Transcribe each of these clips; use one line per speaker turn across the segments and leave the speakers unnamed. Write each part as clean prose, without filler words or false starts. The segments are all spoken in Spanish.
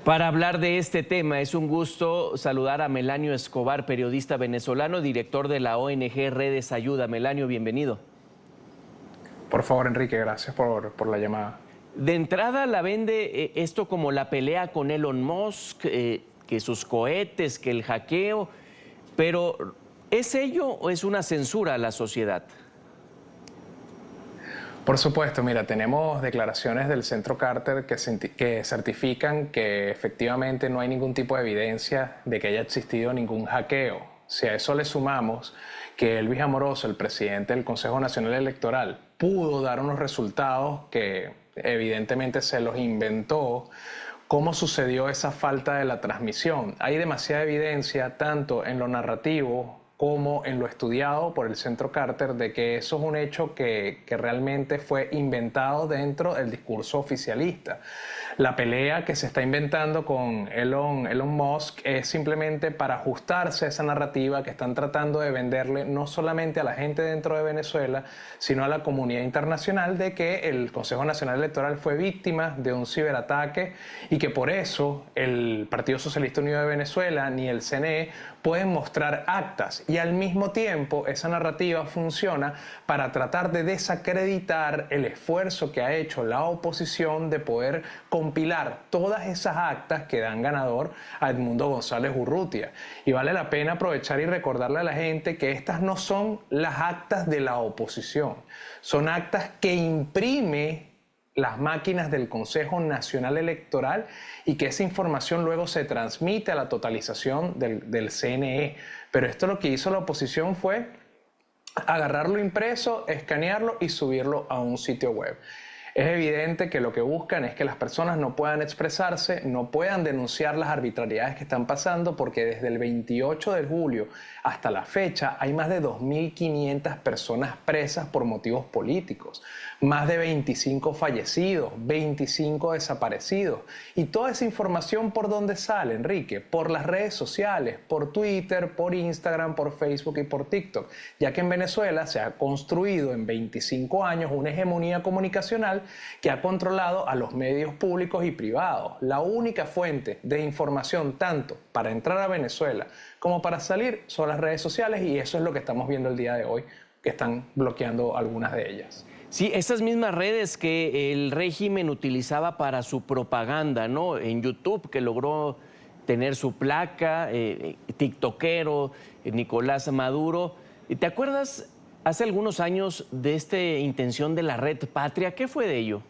Para hablar de este tema, es un gusto saludar a Melanio Escobar, periodista venezolano, director de la ONG Redes Ayuda. Melanio, bienvenido.
Por favor, Enrique, gracias por la llamada.
De entrada la vende esto como la pelea con Elon Musk, que sus cohetes, que el hackeo, pero ¿es ello o es una censura a la sociedad?
Por supuesto, mira, tenemos declaraciones del Centro Carter que certifican que efectivamente no hay ningún tipo de evidencia de que haya existido ningún hackeo. Si a eso le sumamos que Elvis Amoroso, el presidente del Consejo Nacional Electoral, pudo dar unos resultados que evidentemente se los inventó, ¿cómo sucedió esa falta de la transmisión? Hay demasiada evidencia, tanto en lo narrativo como en lo estudiado por el Centro Carter, de que eso es un hecho que realmente fue inventado dentro del discurso oficialista. La pelea que se está inventando con Elon Musk es simplemente para ajustarse a esa narrativa que están tratando de venderle no solamente a la gente dentro de Venezuela, sino a la comunidad internacional, de que el Consejo Nacional Electoral fue víctima de un ciberataque y que por eso el Partido Socialista Unido de Venezuela ni el CNE pueden mostrar actas, y al mismo tiempo esa narrativa funciona para tratar de desacreditar el esfuerzo que ha hecho la oposición de poder compilar todas esas actas que dan ganador a Edmundo González Urrutia. Y vale la pena aprovechar y recordarle a la gente que estas no son las actas de la oposición, son actas que imprime las máquinas del Consejo Nacional Electoral y que esa información luego se transmite a la totalización del CNE. Pero esto lo que hizo la oposición fue agarrarlo impreso, escanearlo y subirlo a un sitio web. Es evidente que lo que buscan es que las personas no puedan expresarse, no puedan denunciar las arbitrariedades que están pasando, porque desde el 28 de julio hasta la fecha hay más de 2.500 personas presas por motivos políticos, más de 25 fallecidos, 25 desaparecidos. Y toda esa información, ¿por dónde sale, Enrique? Por las redes sociales, por Twitter, por Instagram, por Facebook y por TikTok, ya que en Venezuela se ha construido en 25 años una hegemonía comunicacional que ha controlado a los medios públicos y privados. La única fuente de información, tanto para entrar a Venezuela como para salir, son las redes sociales, y eso es lo que estamos viendo el día de hoy, que están bloqueando algunas de ellas.
Sí, esas mismas redes que el régimen utilizaba para su propaganda, ¿no? En YouTube, que logró tener su placa, tiktokero, Nicolás Maduro. ¿Te acuerdas hace algunos años de esta intención de la Red Patria? ¿Qué fue de ello?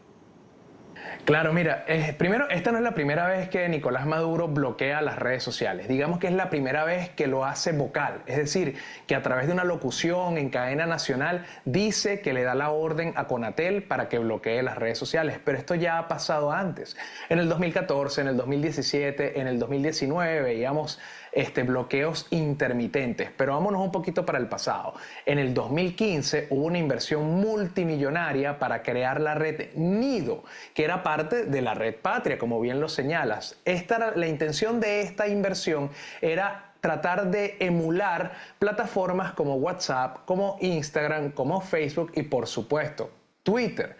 Claro, mira, primero, esta no es la primera vez que Nicolás Maduro bloquea las redes sociales. Digamos que es la primera vez que lo hace vocal, es decir, que a través de una locución en cadena nacional dice que le da la orden a Conatel para que bloquee las redes sociales. Pero esto ya ha pasado antes. En el 2014, en el 2017, en el 2019 veíamos bloqueos intermitentes. Pero vámonos un poquito para el pasado. En el 2015 hubo una inversión multimillonaria para crear la red Nido, que era parte de la Red Patria, como bien lo señalas. La intención de esta inversión era tratar de emular plataformas como WhatsApp, como Instagram, como Facebook y, por supuesto, Twitter.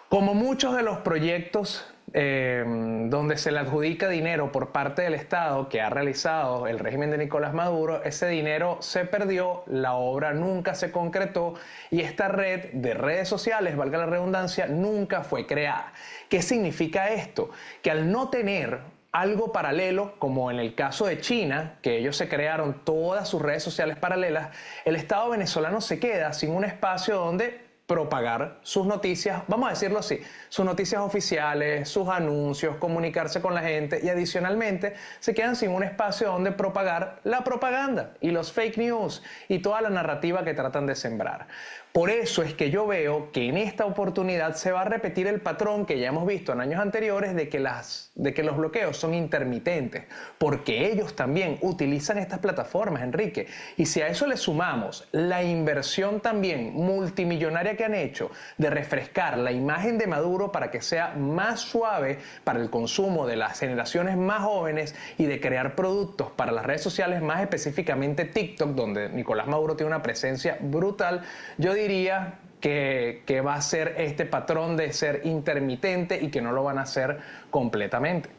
Como muchos de los proyectos donde se le adjudica dinero por parte del Estado que ha realizado el régimen de Nicolás Maduro, ese dinero se perdió, la obra nunca se concretó y esta red de redes sociales, valga la redundancia, nunca fue creada. ¿Qué significa esto? Que al no tener algo paralelo, como en el caso de China, que ellos se crearon todas sus redes sociales paralelas, el Estado venezolano se queda sin un espacio donde propagar sus noticias, vamos a decirlo así, sus noticias oficiales, sus anuncios, comunicarse con la gente, y adicionalmente se quedan sin un espacio donde propagar la propaganda y los fake news y toda la narrativa que tratan de sembrar. Por eso es que yo veo que en esta oportunidad se va a repetir el patrón que ya hemos visto en años anteriores de que los bloqueos son intermitentes, porque ellos también utilizan estas plataformas, Enrique. Y si a eso le sumamos la inversión también multimillonaria que han hecho de refrescar la imagen de Maduro para que sea más suave para el consumo de las generaciones más jóvenes y de crear productos para las redes sociales, más específicamente TikTok, donde Nicolás Maduro tiene una presencia brutal, yo diría que va a ser este patrón de ser intermitente y que no lo van a hacer completamente.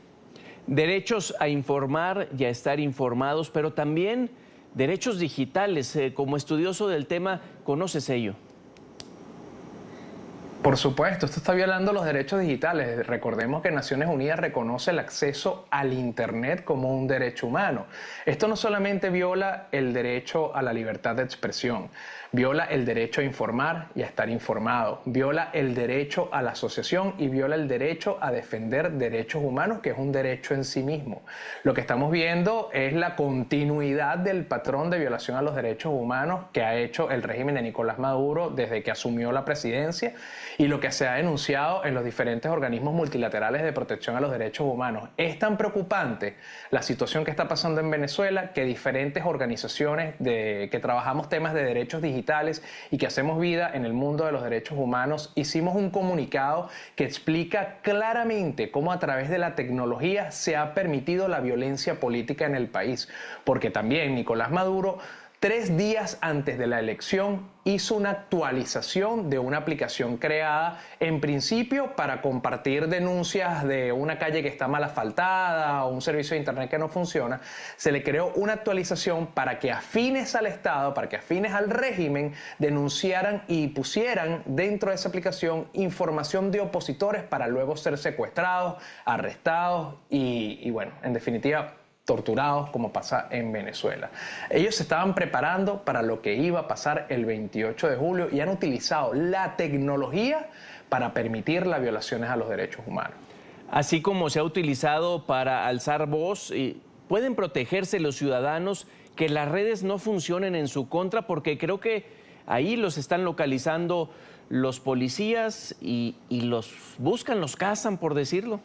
Derechos a informar y a estar informados, pero también derechos digitales. Como estudioso del tema, ¿conoces ello?
Por supuesto, esto está violando los derechos digitales. Recordemos que Naciones Unidas reconoce el acceso al Internet como un derecho humano. Esto no solamente viola el derecho a la libertad de expresión, viola el derecho a informar y a estar informado, viola el derecho a la asociación y viola el derecho a defender derechos humanos, que es un derecho en sí mismo. Lo que estamos viendo es la continuidad del patrón de violación a los derechos humanos que ha hecho el régimen de Nicolás Maduro desde que asumió la presidencia, y lo que se ha denunciado en los diferentes organismos multilaterales de protección a los derechos humanos. Es tan preocupante la situación que está pasando en Venezuela que diferentes organizaciones que trabajamos temas de derechos digitales y que hacemos vida en el mundo de los derechos humanos hicimos un comunicado que explica claramente cómo a través de la tecnología se ha permitido la violencia política en el país, porque también Nicolás Maduro, 3 días antes de la elección, hizo una actualización de una aplicación creada en principio para compartir denuncias de una calle que está mal asfaltada o un servicio de internet que no funciona. Se le creó una actualización para que afines al Estado, para que afines al régimen, denunciaran y pusieran dentro de esa aplicación información de opositores para luego ser secuestrados, arrestados y bueno, en definitiva, torturados, como pasa en Venezuela. Ellos se estaban preparando para lo que iba a pasar el 28 de julio y han utilizado la tecnología para permitir las violaciones a los derechos humanos.
Así como se ha utilizado para alzar voz, ¿pueden protegerse los ciudadanos que las redes no funcionen en su contra? Porque creo que ahí los están localizando los policías y los buscan, los cazan, por decirlo.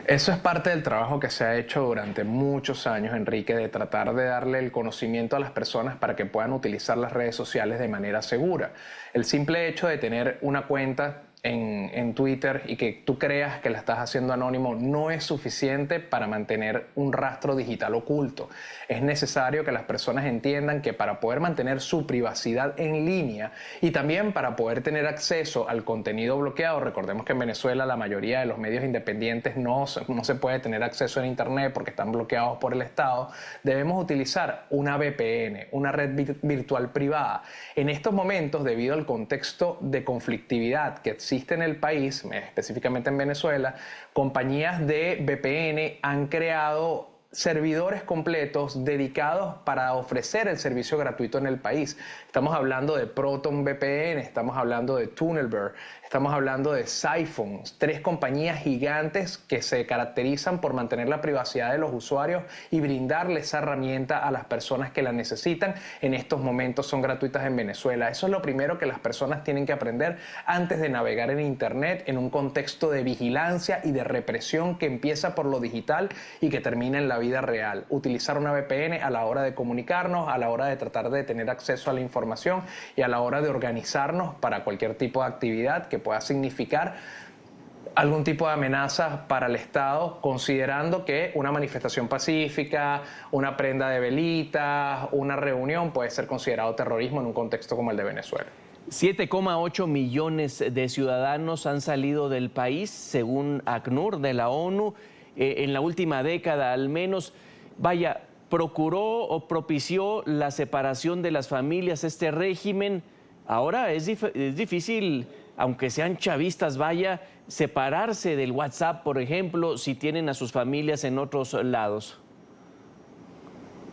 Eso es parte del trabajo que se ha hecho durante muchos años, Enrique, de tratar de darle el conocimiento a las personas para que puedan utilizar las redes sociales de manera segura. El simple hecho de tener una cuenta en Twitter y que tú creas que la estás haciendo anónimo no es suficiente para mantener un rastro digital oculto. Es necesario que las personas entiendan que para poder mantener su privacidad en línea y también para poder tener acceso al contenido bloqueado, recordemos que en Venezuela la mayoría de los medios independientes no se puede tener acceso en internet porque están bloqueados por el Estado, debemos utilizar una VPN, una red virtual privada. En estos momentos, debido al contexto de conflictividad que existe en el país, específicamente en Venezuela, compañías de VPN han creado servidores completos dedicados para ofrecer el servicio gratuito en el país. Estamos hablando de Proton VPN, estamos hablando de Tunnelbear, estamos hablando de Siphon, 3 compañías gigantes que se caracterizan por mantener la privacidad de los usuarios y brindarles esa herramienta a las personas que la necesitan. En estos momentos son gratuitas en Venezuela. Eso es lo primero que las personas tienen que aprender antes de navegar en Internet en un contexto de vigilancia y de represión que empieza por lo digital y que termina en la vida real. Utilizar una VPN a la hora de comunicarnos, a la hora de tratar de tener acceso a la información y a la hora de organizarnos para cualquier tipo de actividad que pueda significar algún tipo de amenaza para el Estado, considerando que una manifestación pacífica, una prenda de velitas, una reunión puede ser considerado terrorismo en un contexto como el de Venezuela.
7,8 millones de ciudadanos han salido del país, según ACNUR de la ONU, en la última década al menos. Vaya, procuró o propició la separación de las familias este régimen. Ahora es difícil, aunque sean chavistas, vaya, separarse del WhatsApp, por ejemplo, si tienen a sus familias en otros lados.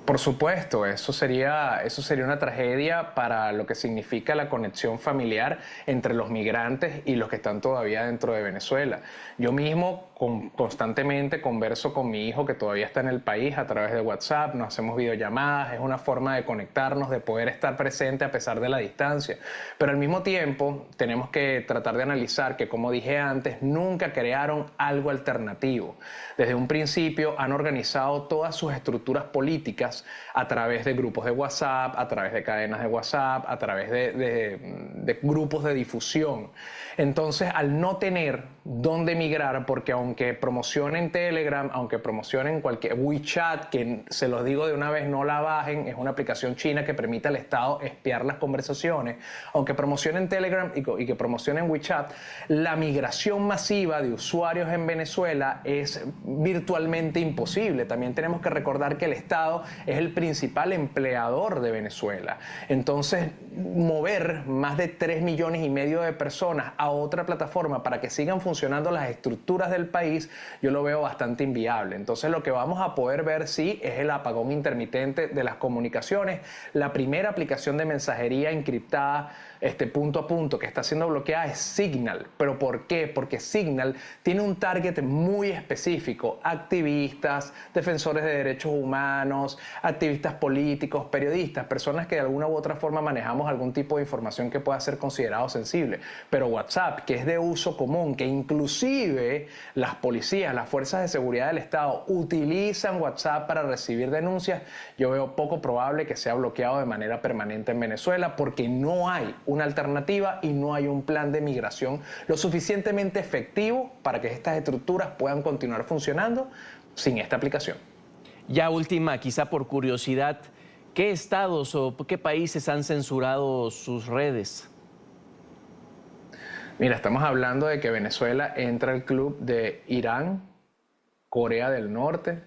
Por supuesto, eso sería una tragedia para lo que significa la conexión familiar entre los migrantes y los que están todavía dentro de Venezuela. Yo mismo constantemente converso con mi hijo que todavía está en el país a través de WhatsApp, nos hacemos videollamadas, es una forma de conectarnos, de poder estar presente a pesar de la distancia. Pero al mismo tiempo tenemos que tratar de analizar que, como dije antes, nunca crearon algo alternativo. Desde un principio han organizado todas sus estructuras políticas noticias a través de grupos de WhatsApp, a través de cadenas de WhatsApp, a través de grupos de difusión. Entonces, al no tener dónde migrar, porque aunque promocionen Telegram, aunque promocionen cualquier WeChat, que se los digo de una vez, no la bajen, es una aplicación china que permite al Estado espiar las conversaciones, aunque promocionen Telegram y que promocionen WeChat, la migración masiva de usuarios en Venezuela es virtualmente imposible. También tenemos que recordar que el Estado es el principal empleador de Venezuela. Entonces, mover más de 3,5 millones de personas a otra plataforma para que sigan funcionando las estructuras del país, yo lo veo bastante inviable. Entonces, lo que vamos a poder ver, sí, es el apagón intermitente de las comunicaciones. La primera aplicación de mensajería encriptada punto a punto que está siendo bloqueada es Signal. ¿Pero por qué? Porque Signal tiene un target muy específico: activistas, defensores de derechos humanos, activistas políticos, periodistas, personas que de alguna u otra forma manejamos algún tipo de información que pueda ser considerado sensible. Pero WhatsApp, que es de uso común, que inclusive las policías, las fuerzas de seguridad del Estado utilizan WhatsApp para recibir denuncias, yo veo poco probable que sea bloqueado de manera permanente en Venezuela, porque no hay una alternativa y no hay un plan de migración lo suficientemente efectivo para que estas estructuras puedan continuar funcionando sin esta aplicación.
Ya última, quizá por curiosidad, ¿qué estados o qué países han censurado sus redes?
Mira, estamos hablando de que Venezuela entra al club de Irán, Corea del Norte,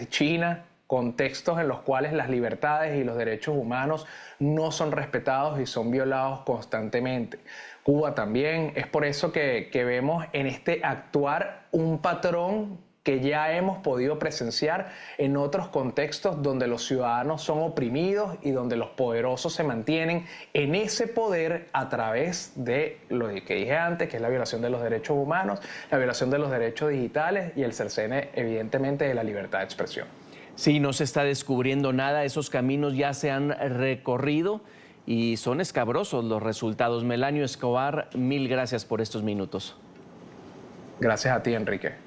China, contextos en los cuales las libertades y los derechos humanos no son respetados y son violados constantemente. Cuba también. Es por eso que vemos en este actuar un patrón que ya hemos podido presenciar en otros contextos donde los ciudadanos son oprimidos y donde los poderosos se mantienen en ese poder a través de lo que dije antes, que es la violación de los derechos humanos, la violación de los derechos digitales y el cercene, evidentemente, de la libertad de expresión.
Sí, no se está descubriendo nada, esos caminos ya se han recorrido y son escabrosos los resultados. Melanio Escobar, mil gracias por estos minutos.
Gracias a ti, Enrique.